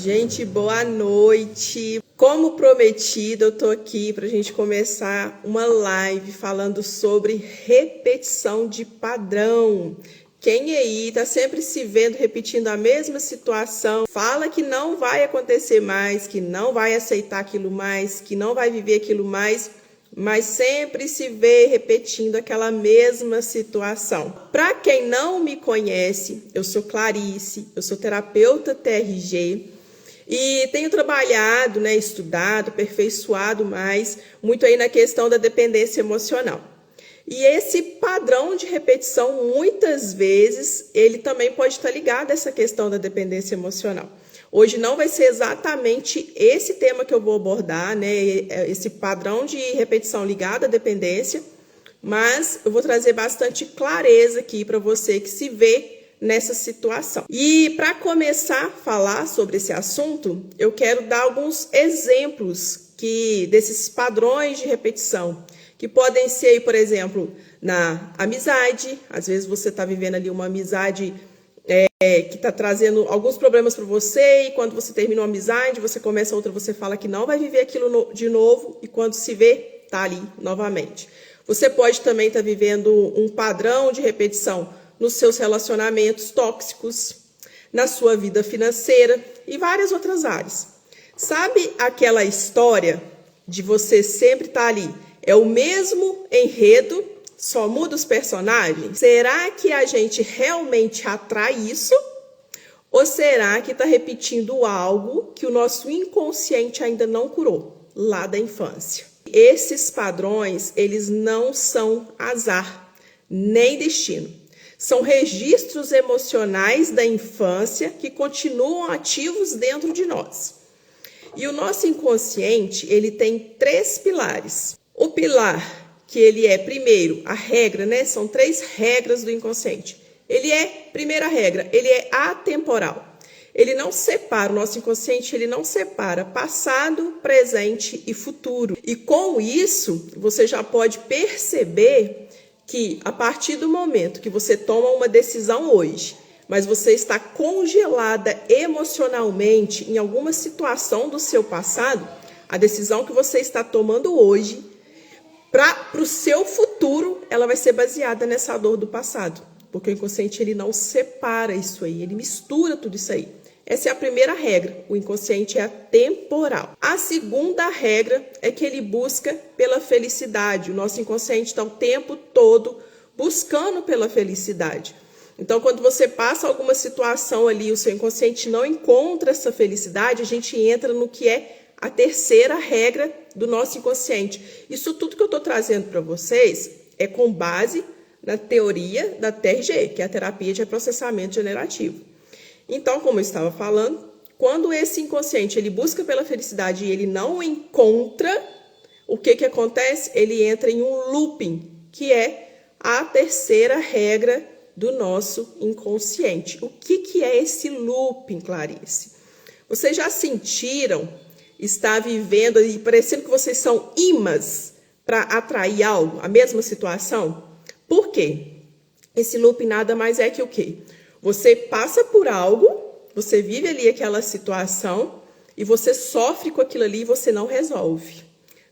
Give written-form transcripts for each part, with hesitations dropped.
Gente, boa noite. Como prometido, eu tô aqui pra gente começar uma live falando sobre repetição de padrão. Quem aí tá sempre se vendo repetindo a mesma situação, fala que não vai acontecer mais, que não vai aceitar aquilo mais, que não vai viver aquilo mais, mas sempre se vê repetindo aquela mesma situação. Para quem não me conhece, eu sou Clarice, eu sou terapeuta TRG e tenho trabalhado, estudado, aperfeiçoado muito aí na questão da dependência emocional. E esse padrão de repetição, muitas vezes, ele também pode estar ligado a essa questão da dependência emocional. Hoje não vai ser exatamente esse tema que eu vou abordar, esse padrão de repetição ligado à dependência, mas eu vou trazer bastante clareza aqui para você que se vê nessa situação. E para começar a falar sobre esse assunto, eu quero dar alguns exemplos desses padrões de repetição, que podem ser, por exemplo, na amizade. Às vezes você está vivendo ali uma amizade que está trazendo alguns problemas para você, e quando você termina uma amizade, você começa outra, você fala que não vai viver aquilo de novo, e quando se vê, está ali novamente. Você pode também estar vivendo um padrão de repetição nos seus relacionamentos tóxicos, na sua vida financeira e várias outras áreas. Sabe aquela história de você sempre estar ali? É o mesmo enredo, só muda os personagens? Será que a gente realmente atrai isso? Ou será que está repetindo algo que o nosso inconsciente ainda não curou, lá da infância? Esses padrões, eles não são azar, nem destino. São registros emocionais da infância que continuam ativos dentro de nós. E o nosso inconsciente, ele tem 3 pilares. O pilar que ele é, primeiro, a regra, São 3 regras do inconsciente. Primeira regra, ele é atemporal. Ele não separa, o nosso inconsciente, ele não separa passado, presente e futuro. E com isso, você já pode perceber que a partir do momento que você toma uma decisão hoje, mas você está congelada emocionalmente em alguma situação do seu passado, a decisão que você está tomando hoje, para o seu futuro, ela vai ser baseada nessa dor do passado. Porque o inconsciente, ele não separa isso aí, ele mistura tudo isso aí. Essa é a primeira regra, o inconsciente é atemporal. A segunda regra é que ele busca pela felicidade. O nosso inconsciente está o tempo todo buscando pela felicidade. Então, quando você passa alguma situação ali, o seu inconsciente não encontra essa felicidade, a gente entra no que é a terceira regra do nosso inconsciente. Isso tudo que eu estou trazendo para vocês é com base na teoria da TRG, que é a terapia de reprocessamento generativo. Então, como eu estava falando, quando esse inconsciente ele busca pela felicidade e ele não encontra, o que acontece? Ele entra em um looping, que é a terceira regra do nosso inconsciente. O que é esse looping, Clarice? Vocês já sentiram estar vivendo e parecendo que vocês são imãs para atrair algo, a mesma situação? Por quê? Esse looping nada mais é que o quê? Você passa por algo, você vive ali aquela situação e você sofre com aquilo ali e você não resolve.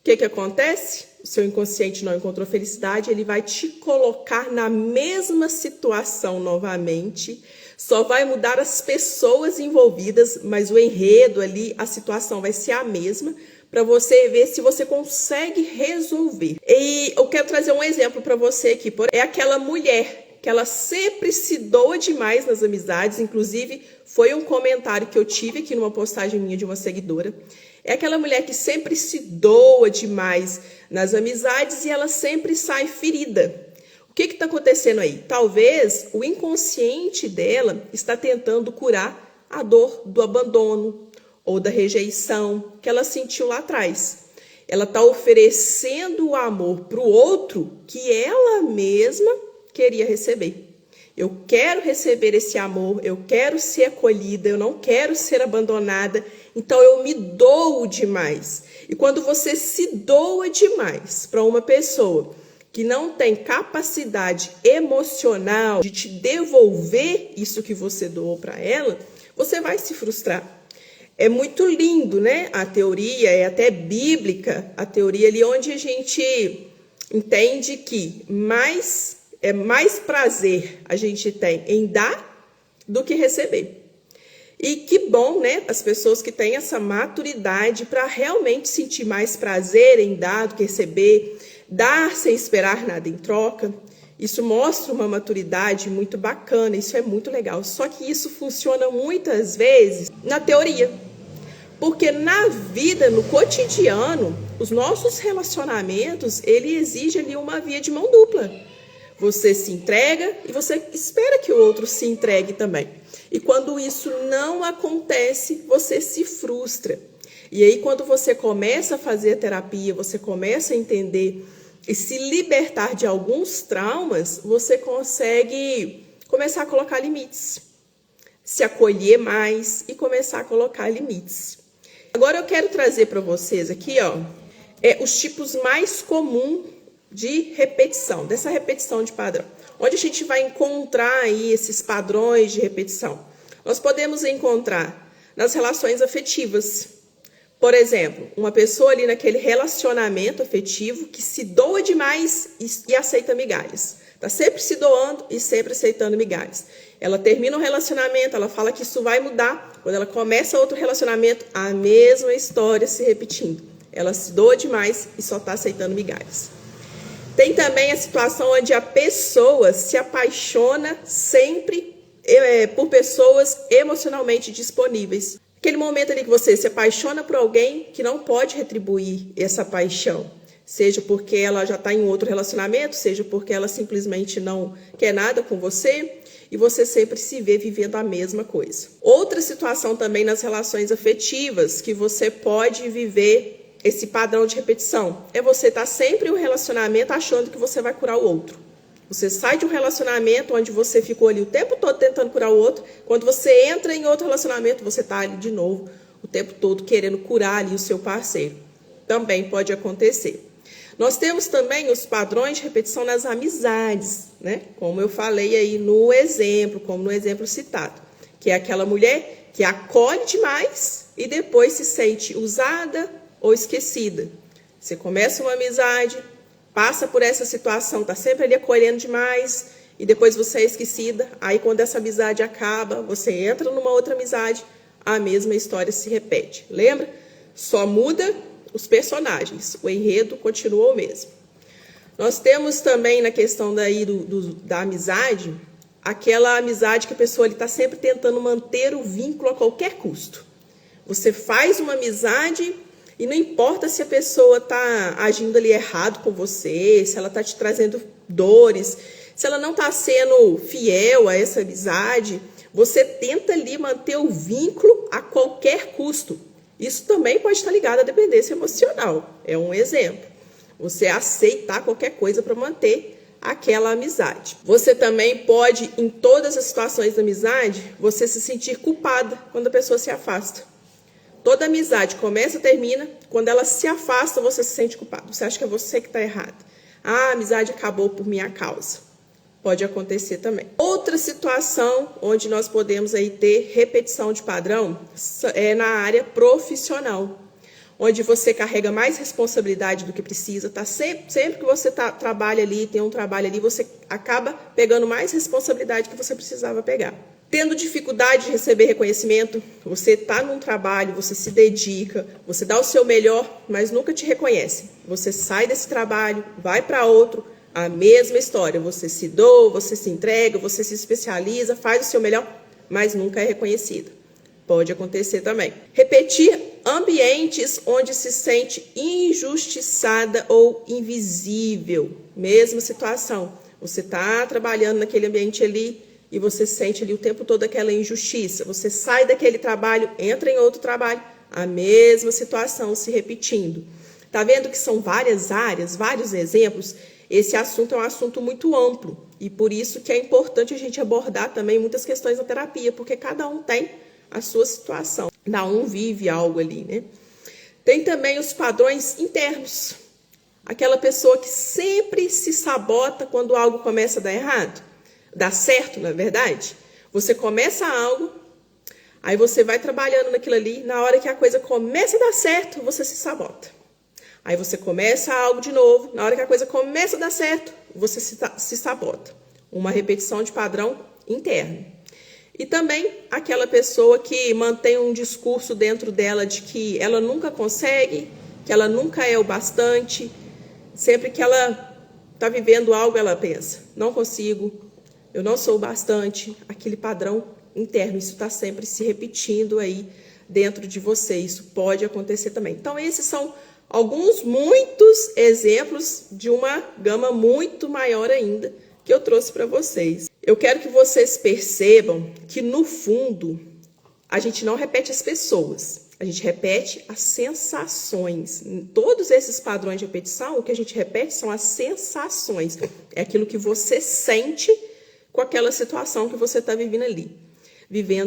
O que acontece? O seu inconsciente não encontrou felicidade, ele vai te colocar na mesma situação novamente, só vai mudar as pessoas envolvidas, mas o enredo ali, a situação vai ser a mesma, para você ver se você consegue resolver. E eu quero trazer um exemplo para você aqui. É aquela mulher que ela sempre se doa demais nas amizades, inclusive foi um comentário que eu tive aqui numa postagem minha de uma seguidora. É aquela mulher que sempre se doa demais nas amizades e ela sempre sai ferida. O que está acontecendo aí? Talvez o inconsciente dela está tentando curar a dor do abandono ou da rejeição que ela sentiu lá atrás. Ela está oferecendo o amor para o outro que ela mesma queria receber. Eu quero receber esse amor, eu quero ser acolhida, eu não quero ser abandonada, então eu me dou demais. E quando você se doa demais para uma pessoa que não tem capacidade emocional de te devolver isso que você doou para ela, você vai se frustrar. É muito lindo, né? A teoria é até bíblica, a teoria ali onde a gente entende que mais prazer a gente tem em dar do que receber. E que bom, né? As pessoas que têm essa maturidade para realmente sentir mais prazer em dar do que receber, dar sem esperar nada em troca. Isso mostra uma maturidade muito bacana, isso é muito legal. Só que isso funciona muitas vezes na teoria. Porque na vida, no cotidiano, os nossos relacionamentos, ele exige ali uma via de mão dupla. Você se entrega e você espera que o outro se entregue também. E quando isso não acontece, você se frustra. E aí, quando você começa a fazer a terapia, você começa a entender e se libertar de alguns traumas, você consegue começar a colocar limites. Se acolher mais e começar a colocar limites. Agora eu quero trazer para vocês aqui, os tipos mais comuns de repetição, dessa repetição de padrão. Onde a gente vai encontrar aí esses padrões de repetição? Nós podemos encontrar nas relações afetivas. Por exemplo, uma pessoa ali naquele relacionamento afetivo que se doa demais e aceita migalhas. Está sempre se doando e sempre aceitando migalhas. Ela termina um relacionamento, ela fala que isso vai mudar. Quando ela começa outro relacionamento, a mesma história se repetindo. Ela se doa demais e só está aceitando migalhas. Tem também a situação onde a pessoa se apaixona sempre por pessoas emocionalmente disponíveis. Aquele momento ali que você se apaixona por alguém que não pode retribuir essa paixão. Seja porque ela já está em outro relacionamento, seja porque ela simplesmente não quer nada com você e você sempre se vê vivendo a mesma coisa. Outra situação também nas relações afetivas que você pode viver esse padrão de repetição é você estar sempre em um relacionamento achando que você vai curar o outro. Você sai de um relacionamento onde você ficou ali o tempo todo tentando curar o outro. Quando você entra em outro relacionamento, você está ali de novo o tempo todo querendo curar ali o seu parceiro. Também pode acontecer. Nós temos também os padrões de repetição nas amizades, né? Como eu falei aí no exemplo, como no exemplo citado. Que é aquela mulher que acolhe demais e depois se sente usada ou esquecida. Você começa uma amizade, passa por essa situação, está sempre ali acolhendo demais e depois você é esquecida. Aí quando essa amizade acaba, você entra numa outra amizade, a mesma história se repete. Lembra? Só muda os personagens, o enredo continua o mesmo. Nós temos também na questão daí da amizade, aquela amizade que a pessoa está sempre tentando manter o vínculo a qualquer custo. Você faz uma amizade e não importa se a pessoa está agindo ali errado com você, se ela está te trazendo dores, se ela não está sendo fiel a essa amizade, você tenta ali manter o vínculo a qualquer custo. Isso também pode estar ligado à dependência emocional. É um exemplo. Você aceitar qualquer coisa para manter aquela amizade. Você também pode, em todas as situações da amizade, você se sentir culpada quando a pessoa se afasta. Toda amizade começa e termina. Quando ela se afasta, você se sente culpado. Você acha que é você que está errado. A amizade acabou por minha causa. Pode acontecer também. Outra situação onde nós podemos aí ter repetição de padrão é na área profissional, onde você carrega mais responsabilidade do que precisa. Sempre que você trabalha ali, tem um trabalho ali, você acaba pegando mais responsabilidade que você precisava pegar. Tendo dificuldade de receber reconhecimento, você está num trabalho, você se dedica, você dá o seu melhor, mas nunca te reconhece. Você sai desse trabalho, vai para outro, a mesma história, você se doa, você se entrega, você se especializa, faz o seu melhor, mas nunca é reconhecido. Pode acontecer também. Repetir ambientes onde se sente injustiçada ou invisível. Mesma situação. Você está trabalhando naquele ambiente ali e você sente ali o tempo todo aquela injustiça. Você sai daquele trabalho, entra em outro trabalho, a mesma situação se repetindo. Está vendo que são várias áreas, vários exemplos? Esse assunto é um assunto muito amplo e por isso que é importante a gente abordar também muitas questões da terapia, porque cada um tem a sua situação, cada um vive algo ali, né? Tem também os padrões internos, aquela pessoa que sempre se sabota quando algo começa a dar errado, dá certo, na verdade. Você começa algo, Aí você vai trabalhando naquilo ali, na hora que a coisa começa a dar certo, você se sabota. Aí você começa algo de novo, na hora que a coisa começa a dar certo, você se sabota. Uma repetição de padrão interno. E também aquela pessoa que mantém um discurso dentro dela de que ela nunca consegue, que ela nunca é o bastante. Sempre que ela está vivendo algo, ela pensa, não consigo, eu não sou o bastante. Aquele padrão interno, isso está sempre se repetindo aí dentro de você. Isso pode acontecer também. Então, esses são muitos exemplos de uma gama muito maior ainda que eu trouxe para vocês. Eu quero que vocês percebam que, no fundo, a gente não repete as pessoas, a gente repete as sensações. Em todos esses padrões de repetição, o que a gente repete são as sensações. É aquilo que você sente com aquela situação que você está vivendo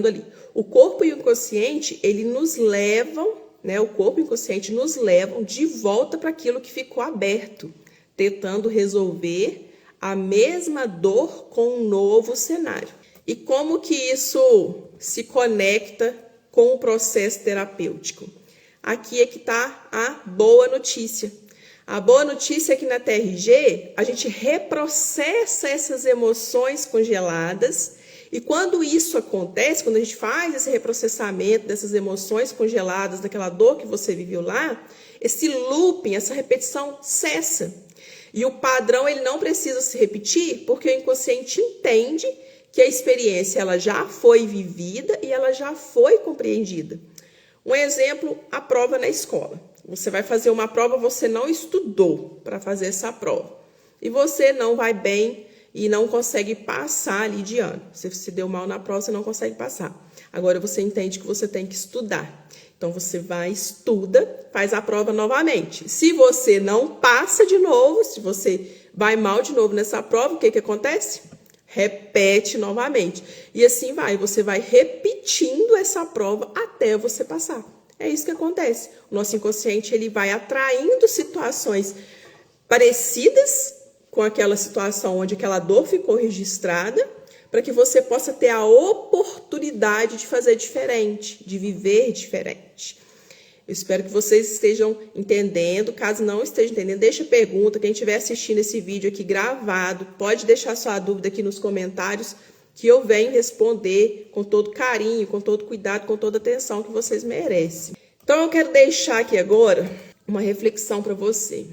ali. O corpo e o inconsciente, ele nos levam, né? O corpo e o inconsciente nos levam de volta para aquilo que ficou aberto, tentando resolver a mesma dor com um novo cenário. E como que isso se conecta com o processo terapêutico? Aqui é que está a boa notícia. A boa notícia é que na TRG a gente reprocessa essas emoções congeladas, e quando isso acontece, quando a gente faz esse reprocessamento dessas emoções congeladas, daquela dor que você viveu lá, esse looping, essa repetição cessa. E o padrão ele não precisa se repetir, porque o inconsciente entende que a experiência ela já foi vivida e ela já foi compreendida. Um exemplo, a prova na escola. Você vai fazer uma prova, você não estudou para fazer essa prova. E você não vai bem e não consegue passar ali de ano. Você se deu mal na prova, você não consegue passar. Agora você entende que você tem que estudar. Então você vai, estuda, faz a prova novamente. Se você não passa de novo, se você vai mal de novo nessa prova, o que acontece? Repete novamente. E assim vai, você vai repetindo essa prova até você passar. É isso que acontece. O nosso inconsciente ele vai atraindo situações parecidas com aquela situação onde aquela dor ficou registrada, para que você possa ter a oportunidade de fazer diferente, de viver diferente. Eu espero que vocês estejam entendendo. Caso não estejam entendendo, deixa pergunta. Quem estiver assistindo esse vídeo aqui gravado, pode deixar sua dúvida aqui nos comentários, que eu venho responder com todo carinho, com todo cuidado, com toda atenção que vocês merecem. Então, eu quero deixar aqui agora uma reflexão para você.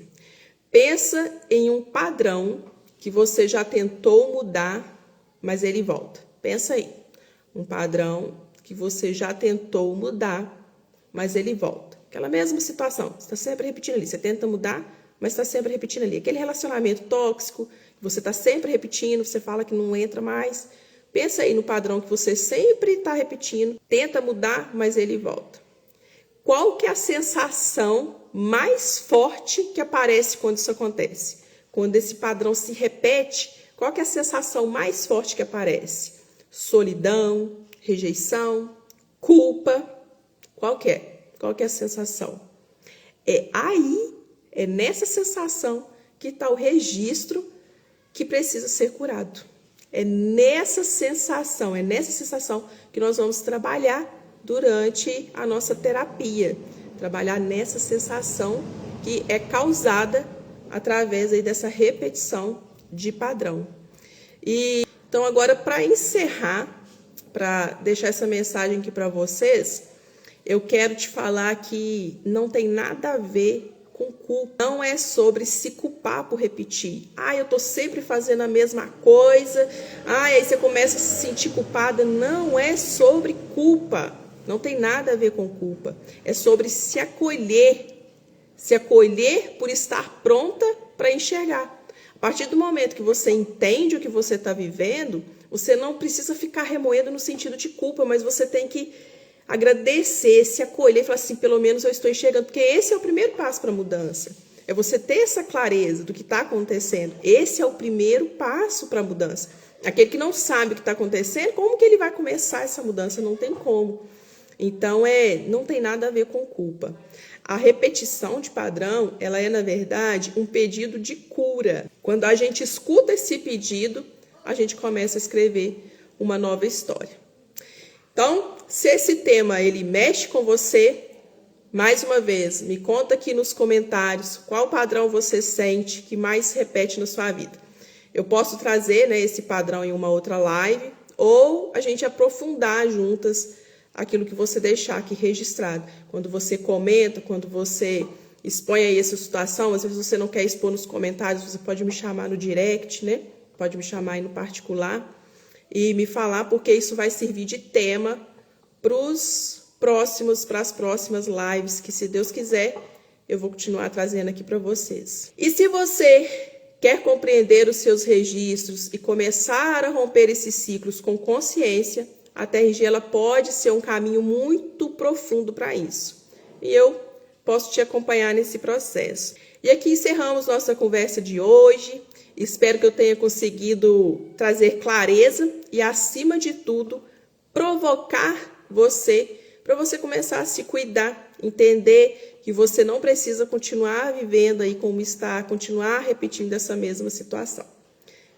Pensa em um padrão que você já tentou mudar, mas ele volta. Pensa aí. Um padrão que você já tentou mudar, mas ele volta. Aquela mesma situação. Você está sempre repetindo ali. Você tenta mudar, mas está sempre repetindo ali. Aquele relacionamento tóxico, que você está sempre repetindo, você fala que não entra mais. Pensa aí no padrão que você sempre está repetindo. Tenta mudar, mas ele volta. Qual que é a sensação mais forte que aparece quando isso acontece? Quando esse padrão se repete, qual que é a sensação mais forte que aparece? Solidão, rejeição, culpa. Qual que é? Qual que é a sensação? É nessa sensação que está o registro que precisa ser curado. É nessa sensação que nós vamos trabalhar durante a nossa terapia. Trabalhar nessa sensação que é causada através aí dessa repetição de padrão. E então agora, para encerrar, para deixar essa mensagem aqui para vocês, eu quero te falar que não tem nada a ver com culpa. Não é sobre se culpar por repetir. Eu tô sempre fazendo a mesma coisa. Aí você começa a se sentir culpada. Não é sobre culpa. Não tem nada a ver com culpa. É sobre se acolher. Se acolher por estar pronta para enxergar. A partir do momento que você entende o que você está vivendo, você não precisa ficar remoendo no sentido de culpa, mas você tem que agradecer, se acolher e falar assim, pelo menos eu estou enxergando, porque esse é o primeiro passo para a mudança. É você ter essa clareza do que está acontecendo. Esse é o primeiro passo para a mudança. Aquele que não sabe o que está acontecendo, como que ele vai começar essa mudança? Não tem como. Então, não tem nada a ver com culpa. A repetição de padrão, ela é, na verdade, um pedido de cura. Quando a gente escuta esse pedido, a gente começa a escrever uma nova história. Então, se esse tema ele mexe com você, mais uma vez, me conta aqui nos comentários qual padrão você sente que mais se repete na sua vida. Eu posso trazer, né, esse padrão em uma outra live, ou a gente aprofundar juntas aquilo que você deixar aqui registrado. Quando você comenta, quando você expõe aí essa situação, às vezes você não quer expor nos comentários, você pode me chamar no direct, né? Pode me chamar aí no particular e me falar, porque isso vai servir de tema para as próximas lives, que se Deus quiser, eu vou continuar trazendo aqui para vocês. E se você quer compreender os seus registros e começar a romper esses ciclos com consciência, a TRG ela pode ser um caminho muito profundo para isso. E eu posso te acompanhar nesse processo. E aqui encerramos nossa conversa de hoje. Espero que eu tenha conseguido trazer clareza e, acima de tudo, provocar você para você começar a se cuidar, entender que você não precisa continuar vivendo aí como está, continuar repetindo essa mesma situação.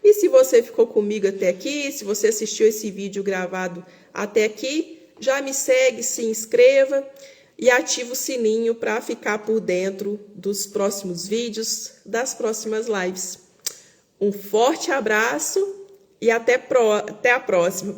E se você ficou comigo até aqui, se você assistiu esse vídeo gravado até aqui, já me segue, se inscreva e ativa o sininho para ficar por dentro dos próximos vídeos, das próximas lives. Um forte abraço e até a próxima.